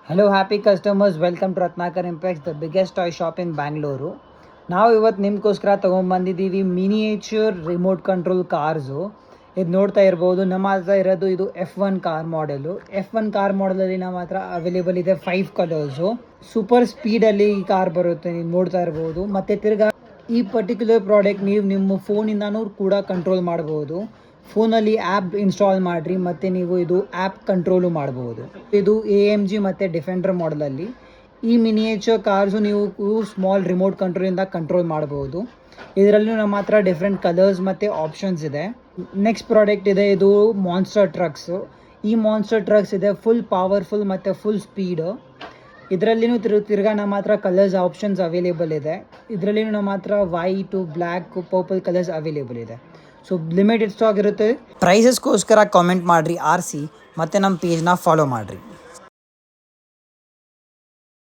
Hello happy customers, welcome to Ratnakar Impex, the biggest toy shop in Bangalore. ನಾವು ಇವತ್ತು ನಿಮಗೋಸ್ಕರ ತೊಗೊಂಬಂದಿದ್ದೀವಿ ಮಿನಿಯೇಚರ್ ರಿಮೋಟ್ ಕಂಟ್ರೋಲ್ ಕಾರ್ಸು. ಇದು ನೋಡ್ತಾ ಇರ್ಬೋದು, ನಮ್ಮ ಹತ್ರ ಇರೋದು ಇದು F1 ಕಾರ್ ಮಾಡೆಲು. F1 ಕಾರ್ ಮಾಡೆಲಲ್ಲಿ ನಮ್ಮ ಹತ್ರ ಅವೈಲೇಬಲ್ ಇದೆ 5 ಕಲರ್ಸು. ಸೂಪರ್ ಸ್ಪೀಡಲ್ಲಿ ಈ ಕಾರ್ ಬರುತ್ತೆ, ನೀವು ನೋಡ್ತಾ ಇರ್ಬೋದು. ಮತ್ತು ತಿರ್ಗಾ ಈ ಪರ್ಟಿಕ್ಯುಲರ್ ಪ್ರಾಡಕ್ಟ್ ನೀವು ನಿಮ್ಮ ಫೋನಿಂದನೂ ಕೂಡ ಕಂಟ್ರೋಲ್ ಮಾಡ್ಬೋದು. ಫೋನಲ್ಲಿ ಆ್ಯಪ್ ಇನ್ಸ್ಟಾಲ್ ಮಾಡಿರಿ ಮತ್ತು ನೀವು ಇದು ಆ್ಯಪ್ ಕಂಟ್ರೋಲು ಮಾಡ್ಬೋದು. ಇದು AMG ಮತ್ತು ಡಿಫೆಂಡರ್ ಮಾಡೆಲಲ್ಲಿ ಈ ಮಿನಿಯೇಚರ್ ಕಾರ್ಸು ನೀವು ಸ್ಮಾಲ್ ರಿಮೋಟ್ ಕಂಟ್ರೋಲಿಂದ ಕಂಟ್ರೋಲ್ ಮಾಡ್ಬೋದು. ಇದರಲ್ಲೂ ನಮ್ಮ ಹತ್ರ ಡಿಫ್ರೆಂಟ್ ಕಲರ್ಸ್ ಮತ್ತು ಆಪ್ಷನ್ಸ್ ಇದೆ. ನೆಕ್ಸ್ಟ್ ಪ್ರಾಡಕ್ಟ್ ಇದೆ, ಇದು ಮಾನ್ಸ್ಟರ್ ಟ್ರಕ್ಸು. ಈ ಮಾನ್ಸ್ಟರ್ ಟ್ರಕ್ಸ್ ಇದೆ ಫುಲ್ ಪವರ್ಫುಲ್ ಮತ್ತು ಫುಲ್ ಸ್ಪೀಡು. ಇದರಲ್ಲಿನೂ ತಿರ್ಗಾ ನಮ್ಮ ಹತ್ರ ಕಲರ್ಸ್ ಆಪ್ಷನ್ಸ್ ಅವೈಲೇಬಲ್ ಇದೆ. ಇದರಲ್ಲಿನೂ ನಮ್ಮ ಹತ್ರ white, black, purple colours available ಇದೆ. ಸೊ ಲಿಮಿಟೆಡ್ ಸ್ಟಾಕ್ ಇರುತ್ತೆ. ಪ್ರೈಸಸ್ಗೋಸ್ಕರ ಕಾಮೆಂಟ್ ಮಾಡಿರಿ, ಆರಿಸಿ ಮತ್ತು ನಮ್ಮ ಪೇಜ್ನ ಫಾಲೋ ಮಾಡಿರಿ.